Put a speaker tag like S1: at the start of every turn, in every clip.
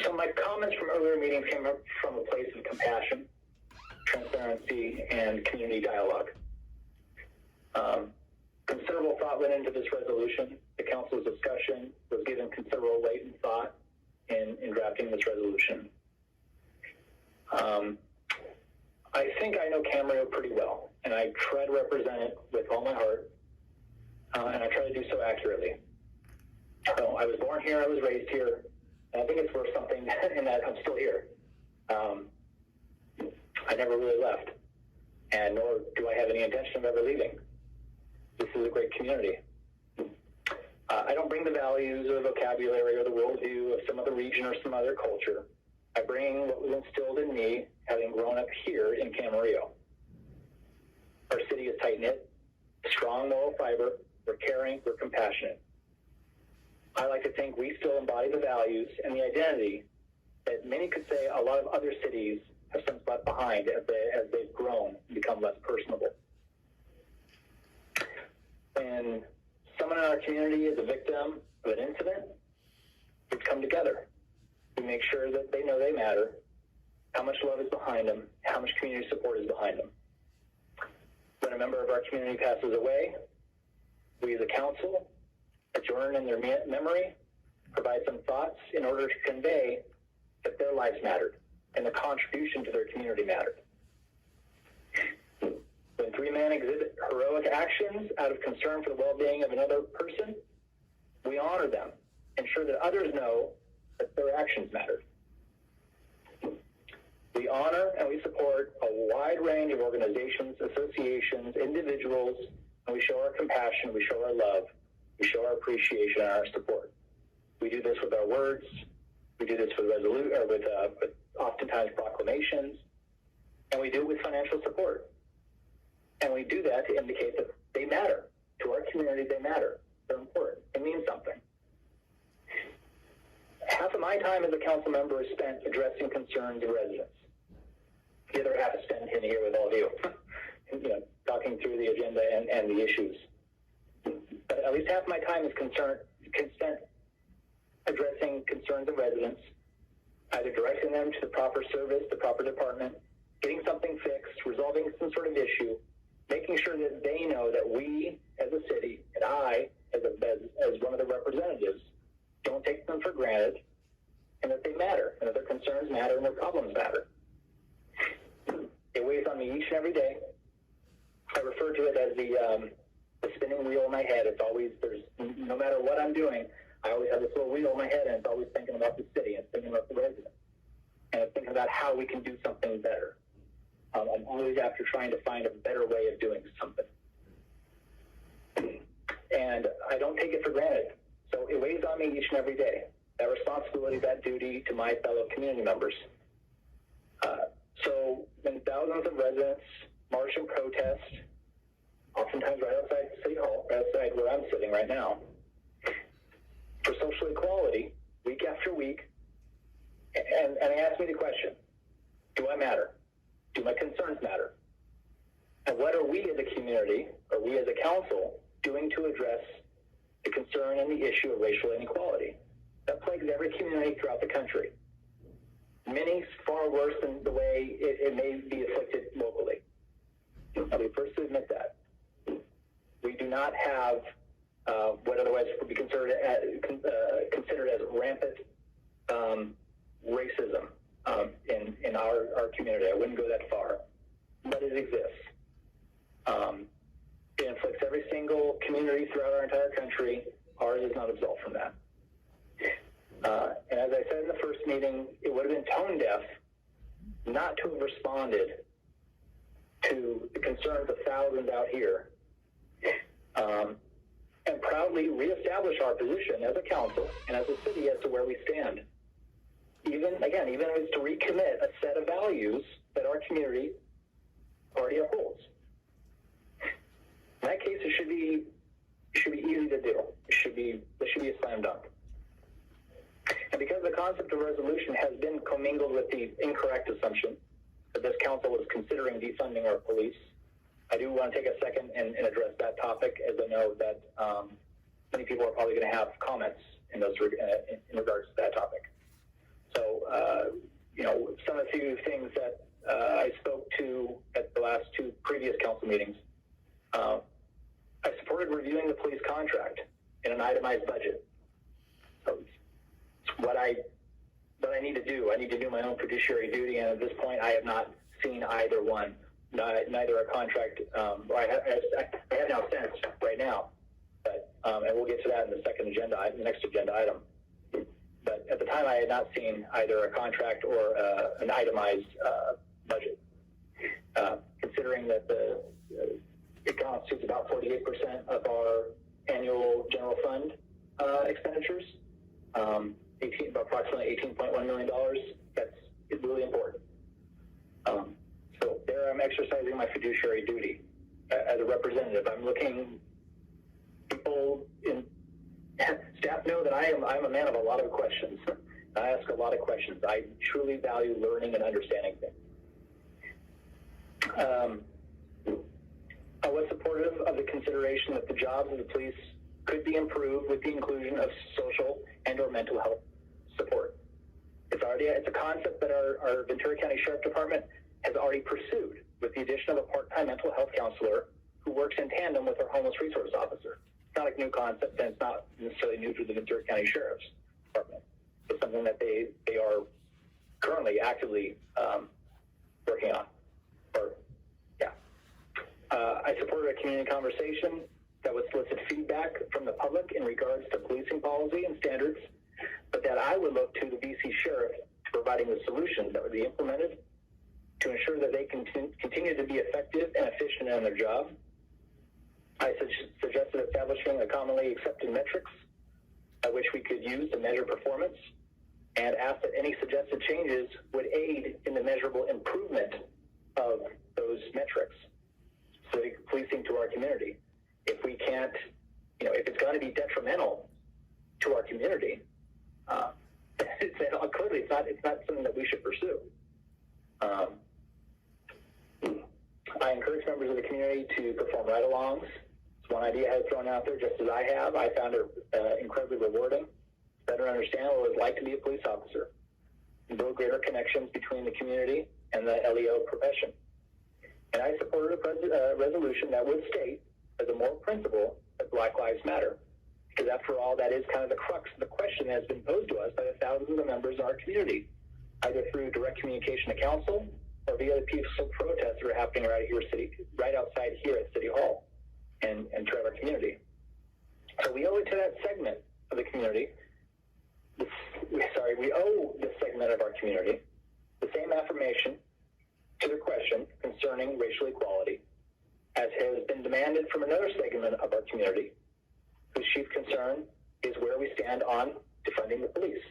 S1: So my comments from earlier meetings came up from a place of compassion, transparency, and community dialogue. Considerable thought went into this resolution. The council's discussion was given considerable weight and thought in drafting this resolution. I think I know Camarillo pretty well, and I try to represent it with all my heart, and I try to do so accurately. So I was born here, I was raised here, and I think it's worth something in that I'm still here. I never really left, and nor do I have any intention of ever leaving. This is a great community. I don't bring the values or vocabulary or the worldview of some other region or some other culture. I bring what was instilled in me, having grown up here in Camarillo. Our city is tight-knit, strong moral fiber, we're caring, we're compassionate. I like to think we still embody the values and the identity that many could say a lot of other cities have since left behind as they've grown and become less personable. When someone in our community is a victim of an incident, we come together. We make sure that they know they matter, how much love is behind them, how much community support is behind them. When a member of our community passes away, we as a council adjourn in their memory, provide some thoughts in order to convey that their lives mattered and the contribution to their community mattered. When three men exhibit heroic actions out of concern for the well-being of another person, we honor them, ensure that others know that their actions mattered. We honor and we support a wide range of organizations, associations, individuals, and we show our compassion, we show our love, we show our appreciation and our support. We do this with our words, we do this with oftentimes proclamations, and we do it with financial support. And we do that to indicate that they matter. To our community, they matter. They're important. It means something. Half of my time as a council member is spent addressing concerns of residents. The other half is spent in here with all of you, talking through the agenda and the issues. But at least half my time is spent addressing concerns of residents, either directing them to the proper service, the proper department, getting something fixed, resolving some sort of issue, making sure that they know that we as a city, and I as one of the representatives, don't take them for granted, and that they matter, and that their concerns matter and their problems matter. It weighs on me each and every day. I refer to it as the spinning wheel in my head. No matter what I'm doing, I always have this little wheel in my head, and it's always thinking about the city, and it's thinking about the residents, and it's thinking about how we can do something better. I'm always after trying to find a better way of doing something. And I don't take it for granted. So it weighs on me each and every day, that responsibility, that duty to my fellow community members. So when thousands of residents march and protest, oftentimes right outside City Hall, right outside where I'm sitting right now, for social equality, week after week, and they ask me the question, do I matter? Do my concerns matter? And what are we as a community, or we as a council, doing to address the concern and the issue of racial inequality? That plagues every community throughout the country. Many far worse than the way it may be afflicted locally. I'll be first to admit that. We do not have what otherwise would be considered as rampant racism in our community. I wouldn't go that far, but it exists. It inflicts every single community throughout our entire country. Ours is not absolved from that. And as I said in the first meeting, it would have been tone deaf not to have responded to the concerns of thousands out here, and proudly reestablish our position as a council and as a city as to where we stand. Even if it's to recommit a set of values that our community already upholds. In that case, it should be easy to do. It should be a slam dunk. And because the concept of resolution has been commingled with the incorrect assumption that this council is considering defunding our police, I do want to take a second and address that topic, as I know that many people are probably going to have comments in regards to that topic. So, some of the few things that I spoke to at the last two previous council meetings. I supported reviewing the police contract in an itemized budget. So it's what I need to do. I need to do my own fiduciary duty, and at this point, I have not seen either one. Neither a contract, or I have now sent right now, but and we'll get to that in the next agenda item. But at the time, I had not seen either a contract or an itemized budget. Considering that it constitutes about 48% of our annual general fund expenditures, approximately $18.1 million. That's really important. So there, I'm exercising my fiduciary duty as a representative. I'm looking. People in staff know that I'm a man of a lot of questions. I ask a lot of questions. I truly value learning and understanding things. I was supportive of the consideration that the jobs of the police could be improved with the inclusion of social and or mental health support. It's a concept that our Ventura County Sheriff Department has already pursued with the addition of a part-time mental health counselor who works in tandem with our homeless resource officer. It's not a new concept, and it's not necessarily new to the Ventura County Sheriff's Department. It's something that they are currently actively working on. I supported a community conversation that would solicit feedback from the public in regards to policing policy and standards, but that I would look to the BC Sheriff to providing the solutions that would be implemented to ensure that they can continue to be effective and efficient in their job. I suggested establishing a commonly accepted metrics by which we could use to measure performance, and asked that any suggested changes would aid in the measurable improvement of those metrics. So policing to our community. If we can't, if it's going to be detrimental to our community, clearly it's not something that we should pursue. I encourage members of the community to perform ride-alongs. It's one idea I had thrown out there, just as I have. I found it incredibly rewarding. Better understand what it was like to be a police officer, and build greater connections between the community and the LEO profession. And I supported a resolution that would state, as a moral principle, that Black Lives Matter. Because after all, that is kind of the crux of the question that has been posed to us by the thousands of members in our community, either through direct communication to council or via the peaceful protests that are happening right outside here at City Hall and throughout our community. So we owe it to that segment of the community. We owe this segment of our community the same affirmation to the question concerning racial equality as has been demanded from another segment of our community, whose chief concern is where we stand on defunding the police.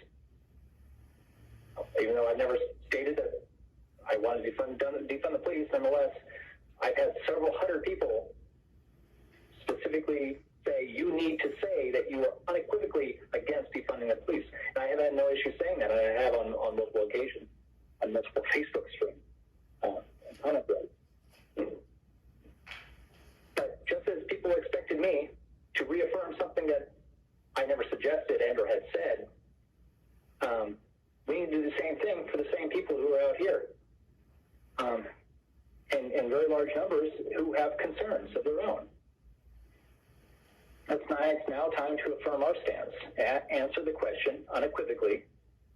S1: Even though I've never stated that I want to defund the police, nonetheless, I've had several hundred people specifically say, you need to say that you are unequivocally against defunding the police. And I have had no issue saying that. I have on multiple occasions, on multiple Facebook streams. But just as people expected me to reaffirm something that I never suggested and or had said, we need to do the same thing for the same people who are out here, in very large numbers, who have concerns of their own. It's now time to affirm our stance, answer the question unequivocally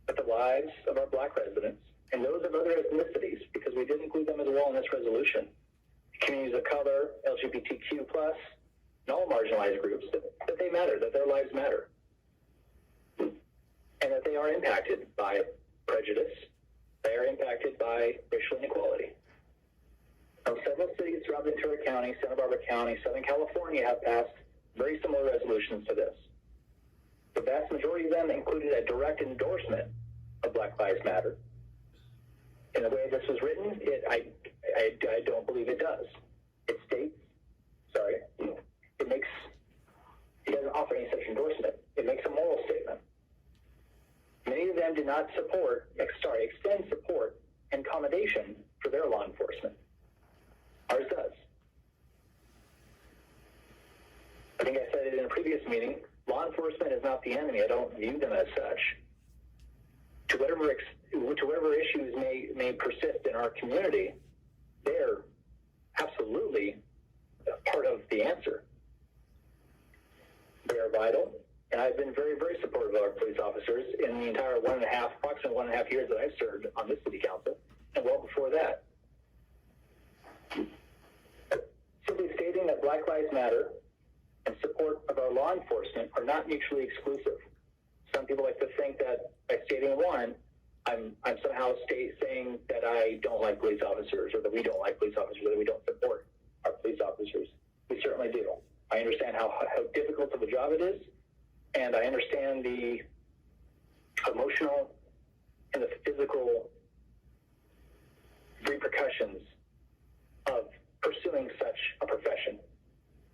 S1: that the lives of our Black residents and those of other ethnicities, because we did include them as well in this resolution, communities of color, LGBTQ+, and all marginalized groups, that they matter, that their lives matter, and that they are impacted by prejudice, they are impacted by racial inequality. Now, several cities throughout Ventura County, Santa Barbara County, Southern California have passed very similar resolutions to this. The vast majority of them included a direct endorsement of Black Lives Matter. In the way this was written, I don't believe it does. It states, it doesn't offer any such endorsement. It makes a moral statement. Many of them do not extend support and accommodation for their law enforcement. Ours does. I think I said it in a previous meeting, law enforcement government is not the enemy. I don't view them as such. To whatever issues may persist in our community, they're absolutely part of the answer. They are vital, and I've been very, very supportive of our police officers in the entire approximately 1.5 years that I've served on the city council, and well before that. Simply stating that Black Lives Matter and support of our law enforcement are not mutually exclusive. Some people like to think that by stating one, I'm somehow saying that I don't like police officers, or that we don't like police officers, or that we don't support our police officers. We certainly do. I understand how difficult of a job it is, and I understand the emotional and the physical repercussions of pursuing such a profession.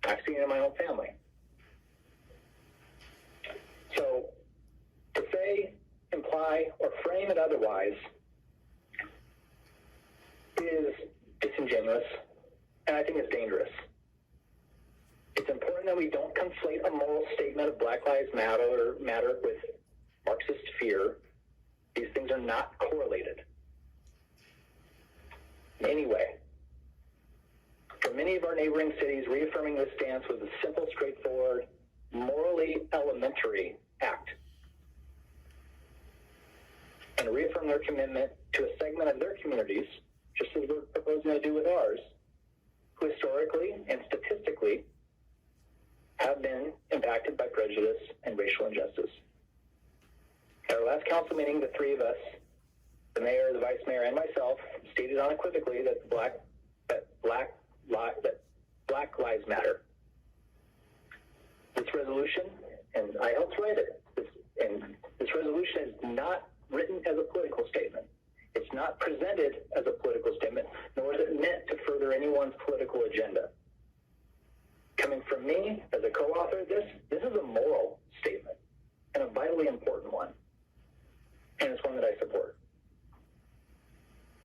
S1: I've seen it in my own family. So to say, imply, or frame it otherwise is disingenuous, and I think it's dangerous. It's important that we don't conflate a moral statement of Black Lives Matter with Marxist fear. These things are not correlated in any way. For many of our neighboring cities, reaffirming this stance was a simple, straightforward, morally elementary act, and reaffirm their commitment to a segment of their communities, just as we're proposing to do with ours, who historically and statistically have been impacted by prejudice and racial injustice. At our last council meeting, the three of us, the mayor, the vice mayor, and myself, stated unequivocally that Black Lives Matter. This resolution, and I helped write it, this resolution is not written as a political statement. It's not presented as a political statement, nor is it meant to further anyone's political agenda. Coming from me as a co-author, this is a moral statement, and a vitally important one, and it's one that I support.